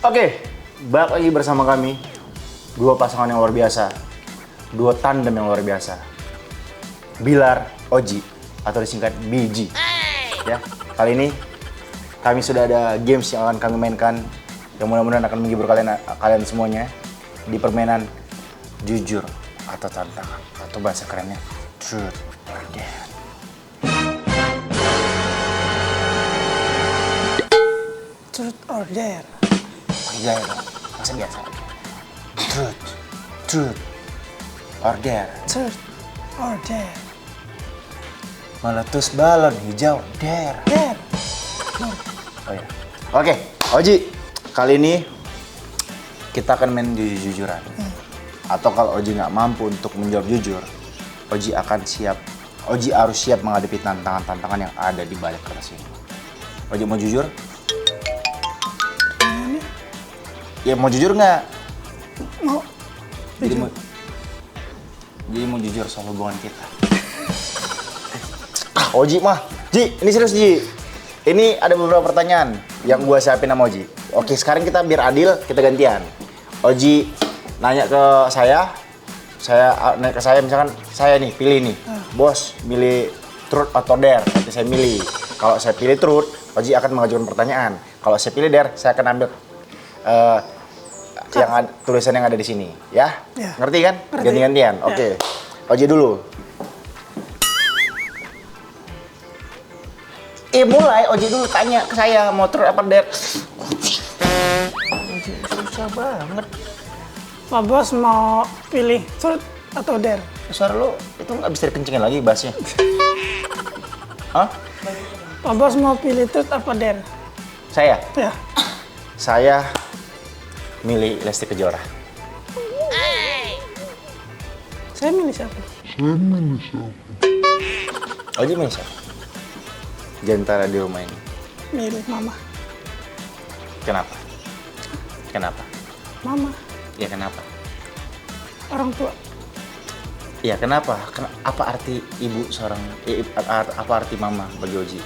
Oke, balik lagi bersama kami. Dua pasangan yang luar biasa. Dua tandem yang luar biasa. Bilar, Oji, atau disingkat BG. Ya, kali ini kami sudah ada games yang akan kami mainkan yang mudah-mudahan akan menghibur kalian semuanya di permainan jujur atau tantangan atau bahasa kerennya truth or dare. Truth or dare. Pakai gaya dong, masa biasa. Truth or dare. Truth or dare. Meletus balon hijau dare. Dare. Oh ya. Oke, Oji. Kali ini kita akan main jujur-jujuran. Atau kalau Oji nggak mampu untuk menjawab jujur, Oji harus siap menghadapi tantangan-tantangan yang ada di balik kertas ini. Oji mau jujur? Ya mau jujur nggak? Mau. Jadi mau jujur soal hubungan kita. Oji mah, Ji, ini serius Ji. Ini ada beberapa pertanyaan yang gua siapin sama Oji. Oke, sekarang kita biar adil, kita gantian. Oji nanya ke saya nanya ke saya, misalkan saya nih, pilih nih. Bos, milih truth atau dare? Nanti saya milih. Kalau saya pilih truth, Oji akan mengajukan pertanyaan. Kalau saya pilih dare, saya akan ambil tulisan yang ada di sini, ya? Ya. Ngerti kan? Ngerti. Ganti-gantian. Ya. Oke. Oji dulu. Mulai Oji dulu tanya ke saya mau truth apa dare. Susah banget. Pak Bos mau pilih truth atau dare? Suara lo itu nggak bisa dikencengin lagi bassnya. Hah? Pak Bos mau pilih truth apa dare? Saya? Ya. Saya milih Lesti Kejora. Saya milih siapa? Oji milih siapa? Di antara di rumah ini. Milih Mama. Kenapa? Kenapa? Mama. Ya kenapa? Orang tua. Ya kenapa? Apa arti ibu seorang? Apa arti mama bagi Oji?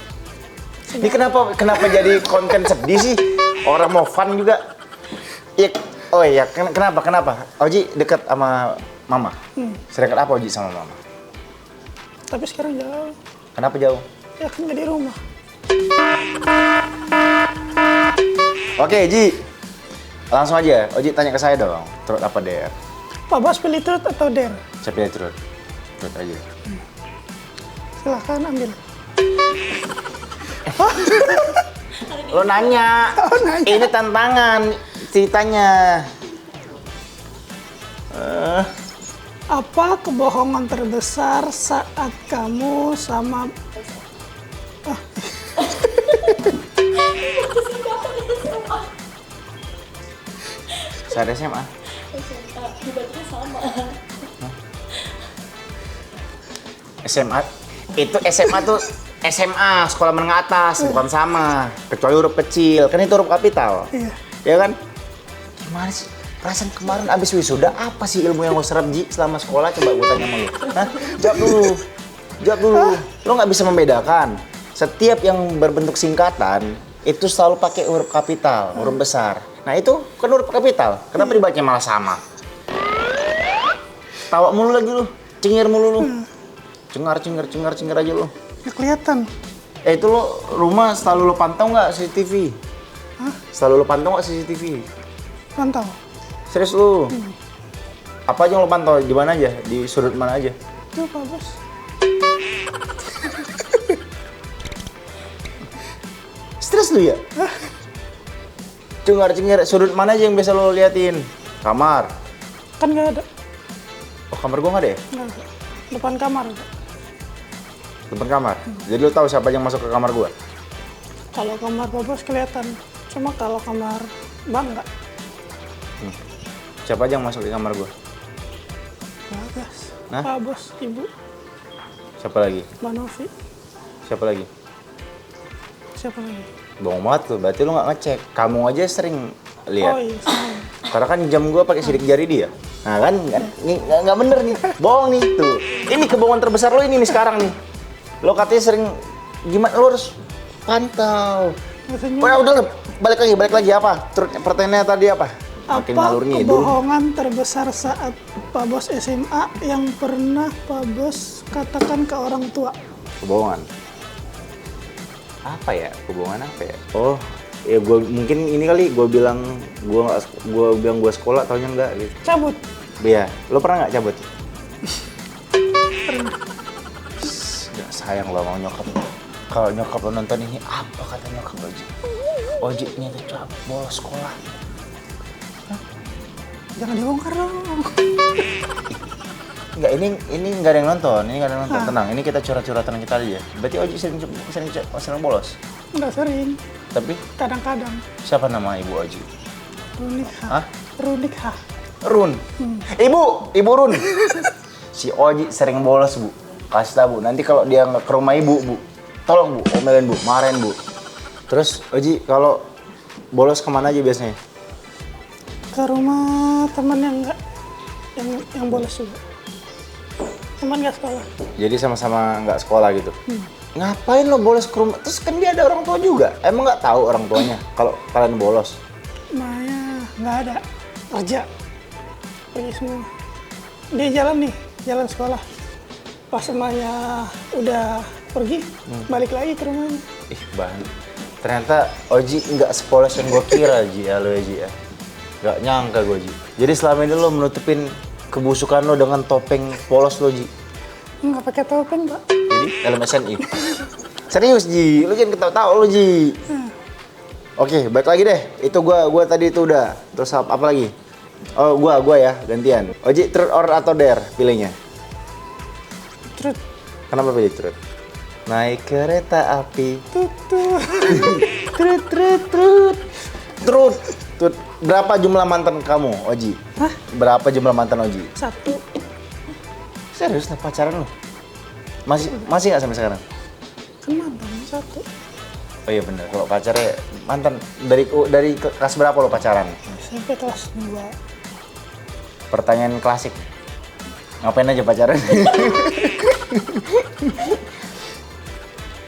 Ini kenapa jadi konten sedih sih? Orang mau fun juga. Ya, oh iya, kenapa? Oji dekat sama mama. Sedekat apa Oji sama mama? Tapi sekarang jauh. Kenapa jauh? Ya kan nggak di rumah. Oke, Ji. Langsung aja, Oji tanya ke saya dong. Truth apa dare? Pak Bos pilih truth atau dare? Saya pilih truth. Truth aja. Silahkan ambil. Lo nanya. Nanya. Ini tantangan ceritanya. Apa kebohongan terbesar saat kamu sama Saya SMA. Dibandingnya sama. SMA itu SMA tuh SMA sekolah menengah atas bukan sama, kecuali huruf kecil kan itu huruf kapital. Iya. Ya kan? Gimana sih? Perasaan kemarin abis wisuda apa sih ilmu yang lo serap Ji selama sekolah? Coba gue tanya sama lo. Hah? Jawab dulu. Lo nggak bisa membedakan. Setiap yang berbentuk singkatan itu selalu pakai huruf kapital, huruf besar. Nah itu kan huruf kapital. Kenapa dibacanya malah sama? Tawa mulu lagi lu, cengir mulu lu. Cengar aja lu. Ya kelihatan. Itu lo rumah selalu lo pantau nggak CCTV? Hah? Selalu lo pantau nggak CCTV? Pantau. Serius lu? Apa aja yang lo pantau? Di mana aja? Di sudut mana aja? Tuh Pak Bos. Stres lu ya? Cengar sudut mana aja yang biasa lo liatin? Kamar. Kan nggak ada. Oh kamar gua nggak ada ya? Nggak ada. Depan kamar ada. Depan kamar. Jadi lo tahu siapa yang masuk ke kamar gua? Kalau kamar Pak Bos kelihatan. Cuma kalau kamar Bang nggak. Siapa aja yang masuk ke kamar gua? Bagas. Hah? Pak Bos, Ibu, Siapa lagi? Mbak Novi. Siapa lagi? Siapa lagi? Bohong banget tuh, berarti lo nggak ngecek. Kamu aja sering lihat. Oh iya, sama. Karena kan jam gua pakai sidik jari dia. Nah kan, ini nggak bener nih, bohong nih tuh. Ini kebohongan terbesar lo ini nih sekarang nih. Lo katanya sering gimana? Lo harus pantau. Senyum. Udah, balik lagi apa? Pertanyaannya tadi apa? Makin Apa ngalur ngidul. kebohongan terbesar saat Pak Bos SMA yang pernah Pak Bos katakan ke orang tua? Kebohongan. Apa ya? Kebohongan apa ya? Oh, ya gue mungkin ini kali gue bilang gue sekolah taunya enggak gitu. Cabut. Iya, lo pernah nggak cabut? Gak sayang lo mau nyokap. Kalau nyokap lo nonton ini, apa kata nyokap lo, Oji? Oji ternyata bolos sekolah. Jangan dibongkar dong. Enggak, ini nggak ada yang nonton, Tenang, ini kita curhat-curhatan kita aja. Berarti Oji sering bolos? Nggak sering. Tapi Kadang-kadang. siapa nama ibu Oji? Runikha. Hah? Runikha. Run. Ibu Run. Si Oji sering bolos, Bu. Kasih tahu, Bu. Nanti kalau dia nggak ke rumah ibu, Bu. Tolong, Bu. Omelin, Bu. Marahin, Bu. Terus Oji kalau bolos kemana aja biasanya? Ke rumah teman yang bolos juga. Teman nggak sekolah. Jadi sama-sama nggak sekolah gitu. Ngapain lo bolos ke rumah? Terus kan dia ada orang tua juga. Emang nggak tahu orang tuanya kalau kalian bolos? Maya nggak ada. Kerja. Pergi semua. Dia jalan sekolah. Pas emaknya udah pergi, balik lagi ke rumahnya. Ih, ternyata Oji nggak sepolos yang gue kira, Ji. Ya, lo, Ji, ya. Nggak nyangka gue, Ji. Jadi selama ini lo menutupin kebusukan lo dengan topeng polos lo, Ji. Nggak pakai topeng, Pak. Jadi LMSNI. Serius, Ji. Lo jangan ketawa-tawa lo, Ji. Oke, balik lagi deh. Itu gua tadi itu udah. Terus apa lagi? Oh, gua ya, gantian. Oji, truth or atau dare pilihnya? Truth. Kenapa pilih truth? Naik kereta api. Truth. Berapa jumlah mantan kamu, Oji? Hah? Berapa jumlah mantan Oji? 1. Serius, nah pacaran lo? Masih nggak sampai sekarang? Kan mantan 1. Oh iya bener, kalau pacarnya mantan dari kelas berapa lo pacaran? Sampai kelas 2. Pertanyaan klasik. Ngapain aja pacaran?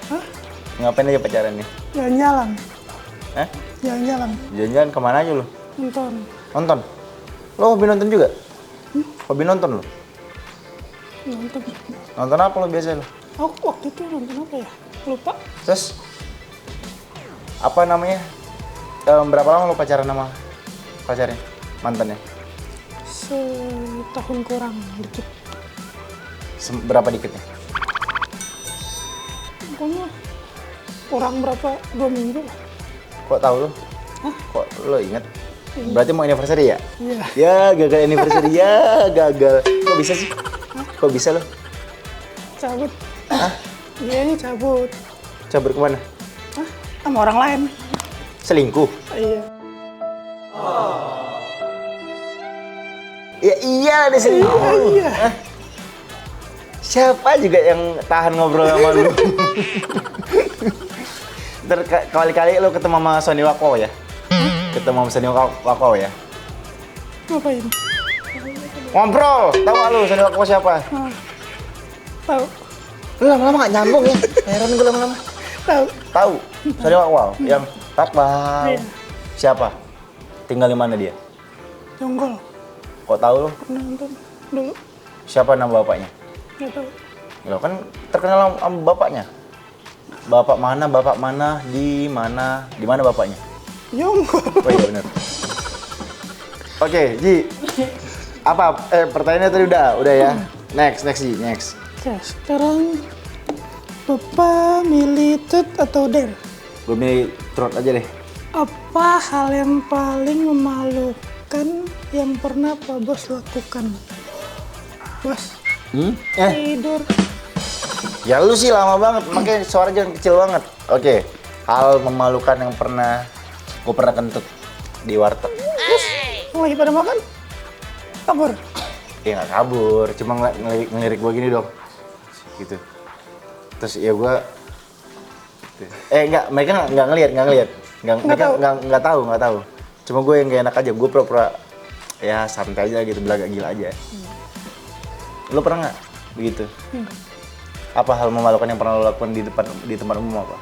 Hah? Ngapain aja pacaran nih? Jalan-jalan. Hah? Jalan-jalan. Jalan-jalan kemana aja lo? Nonton. Nonton? Lo hobi nonton juga? Hobi nonton lo? Nonton. Nonton apa lo biasa lo? Aku waktu itu nonton apa ya? Lupa. Terus? Apa namanya? Berapa lama lo pacaran sama pacarnya? Mantannya? Setahun kurang dikit. Berapa dikitnya? Pokoknya kurang berapa? 2 minggu lah. Kok tahu lo? Hah? Kok lo inget? Berarti mau anniversary ya? Iya. Ya, gagal anniversary ya, gagal. Kok bisa sih? Kok bisa lo? Cabut. Hah? Dia ini cabut. Cabut kemana? Hah? Sama orang lain. Selingkuh? Iya. Ya iya, ada selingkuh. Iya. Hah? Siapa juga yang tahan ngobrol sama lu? Ntar kali-kali lu ketemu sama Sony Wako ya? Ketemu sama Sony Wako ya? Ngapain? Ngobrol! Tahu gak lu Sony Wako siapa? Hah? Tahu. Lu lama-lama gak nyambung ya? Heran gue lama-lama. Tahu. Tahu? Sony Wako yang Takbal. Iya. Siapa? Tinggal di mana dia? Jonggol. Kok tahu lu? Pernah nonton dulu. Siapa nama bapaknya? Nggak tahu. Lo kan terkenal sama bapaknya. Bapak mana, di mana bapaknya? Jonggol. Oh iya benar. Oke, Ji. Apa? Pertanyaannya tadi udah ya. Next Ji, next. Oke, sekarang Bapak milih truth atau dare? Gue milih truth aja deh. Apa hal yang paling memalukan yang pernah Pak Bos lakukan? Bos, tidur. Ya lu sih lama banget, makanya suara jangan kecil banget. Oke, hal memalukan yang gue pernah kentut di warteg. Lagi pada makan? Kabur. Ya nggak kabur, cuma ngelirik gue gini dong. Gitu. Terus ya gue enggak, mereka nggak ngelihat. Mereka nggak tahu. Cuma gue yang gak enak aja, gue pura-pura ya santai aja gitu, belagak gila aja. Lo pernah nggak begitu? Apa hal memalukan yang pernah lo lakukan di tempat umum apa?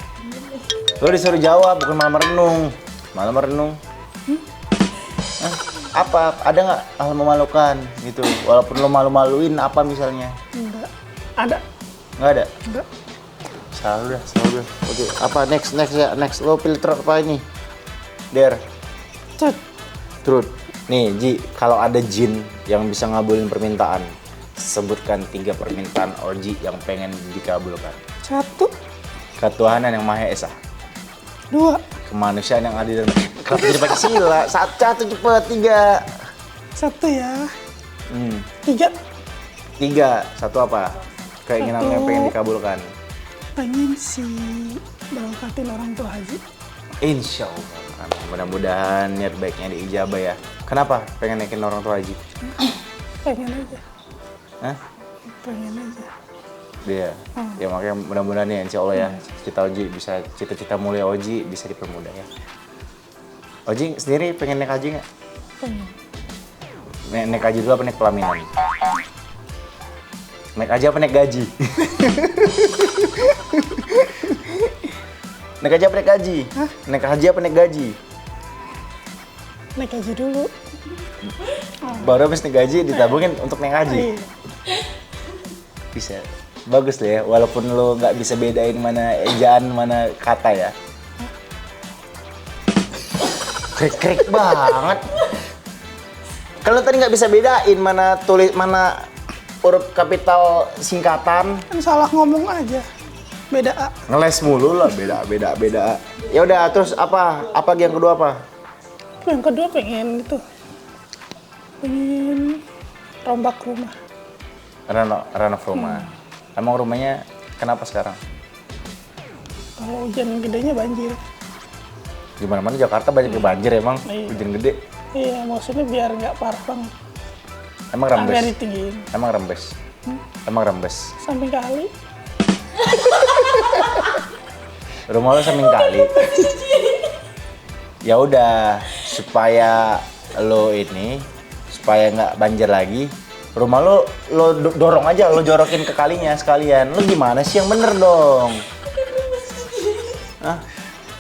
Lo disuruh jawab, bukan malah merenung. Malah merenung. Hah? Apa? Ada nggak hal memalukan gitu? Walaupun lo malu-maluin apa misalnya? Enggak. Ada. Nggak ada? Enggak. Selalu dah. Oke, apa next ya? Next, lo pilih truth apa ini? Der. Cet. Truth. Nih, Ji, kalau ada jin yang bisa ngabulin permintaan, sebutkan 3 permintaan Oji yang pengen dikabulkan. 1, Ketuhanan yang Maha Esa. 2, Kemanusiaan yang adil dan kenapa jadi pakai sila? Satu cepet, 3. 1 ya. 3. 3. Satu apa? Keinginan yang Satu. pengen dikabulkan. Pengen sih berangkatin orang tua haji. Insya Allah. Mudah-mudahan niat baiknya diijabah ya. Kenapa pengen naikin orang tua haji? Pengen aja. Hah? Pengen aja. Dia. Ya makanya mudah-mudahan ya insya Allah ya. Cita-cita mulia Oji bisa dipermudah ya. Oji sendiri pengen naik haji nggak? Pengen. Naik haji dulu apa naik pelaminan? Naik haji apa naik gaji? Naik haji apa naik gaji? Hah? Naik haji apa naik gaji? Naik haji dulu. Baru habis naik gaji ditabungin untuk naik haji. Iya. Bisa. Bagus lah ya, walaupun lo nggak bisa bedain mana ejaan, mana kata ya. Krik-krik banget. Kalau tadi nggak bisa bedain mana huruf kapital singkatan. Kan salah ngomong aja. Beda A. Ngeles mulu lah, beda. Ya udah, terus apa? Apa yang kedua apa? Yang kedua pengen itu. Pengen rombak rumah. Renov rumah. Emang rumahnya kenapa sekarang? Kalau hujan gedenya banjir. Di mana-mana Jakarta banyak banjir emang, Iya. hujan gede. Iya, maksudnya biar nggak parah banget. Emang Biar rembes. ditinggiin. Emang rembes. Samping kali. Rumah lo samping kali. Ya udah, supaya nggak banjir lagi, rumah lo dorong aja, lo jorokin ke kalinya sekalian. Lo gimana sih, yang bener dong? Hah?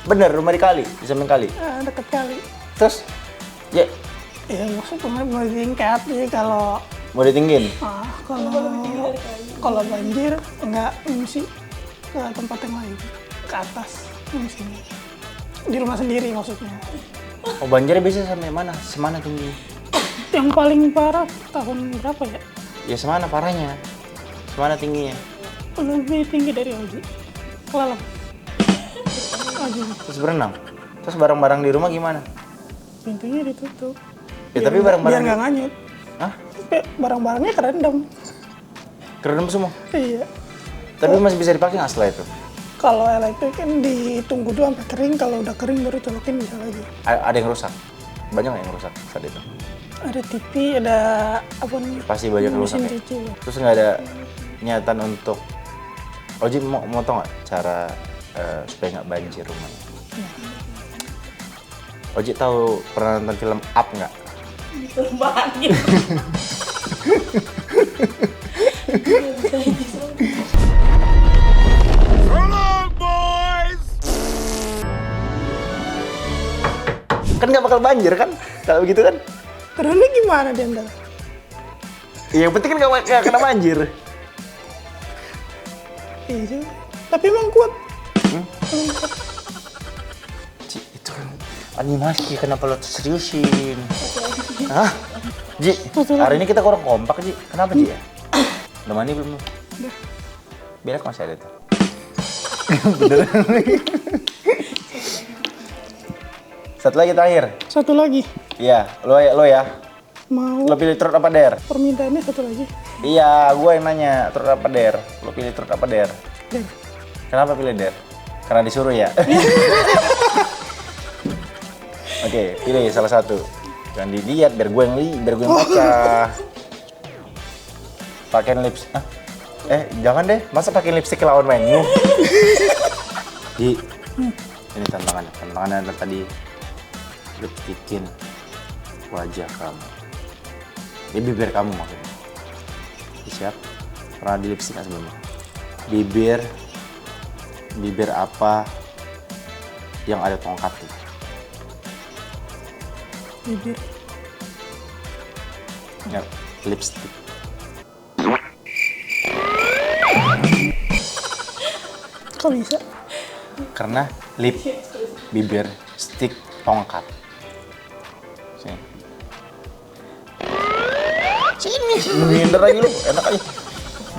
Bener, rumah di kali, di samping kali. Deket kali. Terus, ya Ya maksudnya mau tingkat ya kalau mau kalau banjir nggak ngungsi ke tempat yang lain, ke atas ngungsinya. Di rumah sendiri maksudnya. Oh, banjirnya biasanya sampai mana? Semana tinggi? Yang paling parah tahun berapa ya? Ya semana parahnya? Semana tingginya? Lebih tinggi dari Oji. Kelelep. Oji. Terus berenang? Terus barang-barang di rumah gimana? Pintunya ditutup. Ya tapi barang-barang... Biar nggak nganyut. Hah? Tapi barang-barangnya kerendam. Kerendam semua? Iya. Tapi masih bisa dipakai nggak setelah itu? Kalau elektrik kan ditunggu dulu sampai kering. Kalau udah kering baru colokin bisa lagi. Ada yang rusak? Banyak nggak yang rusak saat itu? Ada TV, ada apa nih? Pasti banyak yang rusak Mesin ya? cuci. Terus nggak ada niatan untuk... Oji mau tau nggak cara supaya nggak banjir rumahnya? Oji tahu pernah nonton film Up nggak? Terbangin. Kan nggak bakal banjir kan? Kalau begitu kan? Terusnya gimana di antara? Yang penting kan nggak kena banjir. Iya juga. Tapi emang kuat. Ji, itu kan animasi, kenapa lo seriusin? Hah? Ji, hari ini kita kurang kompak, Ji. Kenapa, Ji ya? Udah mandi belum? Udah. Berak masih ada tuh. Beneran. Satu lagi terakhir. Satu lagi. Iya, lo ya. Mau Lo pilih truth apa dare? permintaannya satu lagi. Iya, gue yang nanya truth apa dare. Lo pilih truth apa dare? Dan Kenapa pilih dare? Karena disuruh ya? Oke, pilih salah satu. Jangan dilihat, biar gue yang baca. Pakai lips. Jangan deh. Masa pakai lipstick lawan menu? Di. Ini tantangannya tadi. Lipstikin wajah kamu. Ini bibir kamu maksudnya. Siap? Pernah di lipstick nggak sebelumnya? Bibir apa yang ada tongkatnya? Bibir. Ya, lipstick. Kok bisa? Karena lip, bibir, stick, tongkat. Sini. Sini, minder aja lu, enak aja.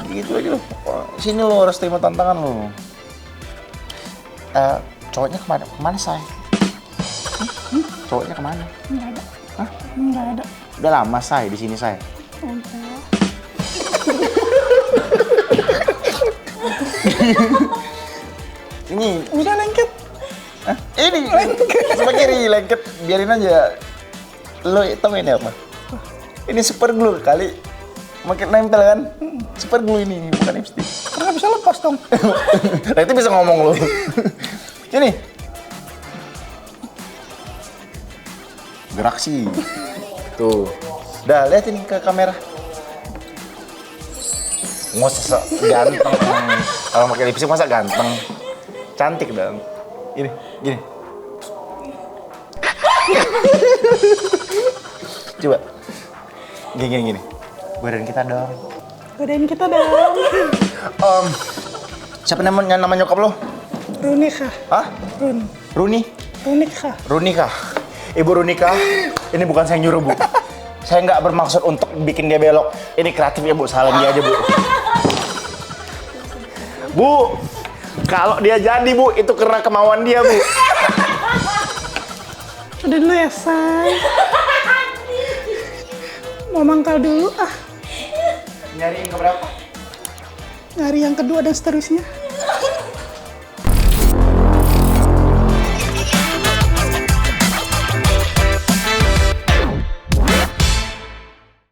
Gitu aja lu. Sini lu harus terima tantangan lu. Cowoknya kemana? Kemana, say? Cowoknya kemana? Nggak ada. Hah? Nggak ada. Udah lama, say, di sini, say. Udah. Ini, Udah lengket. hah? Ini, sebelah kiri, lengket. Biarin aja. Lo tau ini apa? Ini super glue kali. Makin nempel kan? Super glue ini, bukan lipstick. Karena bisa lepas dong. Nah itu bisa ngomong lo. Ini. Gerak sih. Tuh. Udah, liatin ke kamera. Nggak usah ganteng. Kalau pakai lipstick masa ganteng. Cantik dong. Ini, gini. Coba. Gini. Godain kita dong. Godain kita dong. Siapa nama nyokap lo? Runika. Hah? Runi? Runika. Runika. Ibu Runika, ini bukan saya nyuruh, Bu. Saya nggak bermaksud untuk bikin dia belok. Ini kreatif ya, Bu. Salam dia aja, Bu. Bu, kalau dia jadi, Bu, itu karena kemauan dia, Bu. Udah dulu ya, say. Mau mangkal dulu, ah. Nyari yang keberapa? Nyari yang kedua dan seterusnya.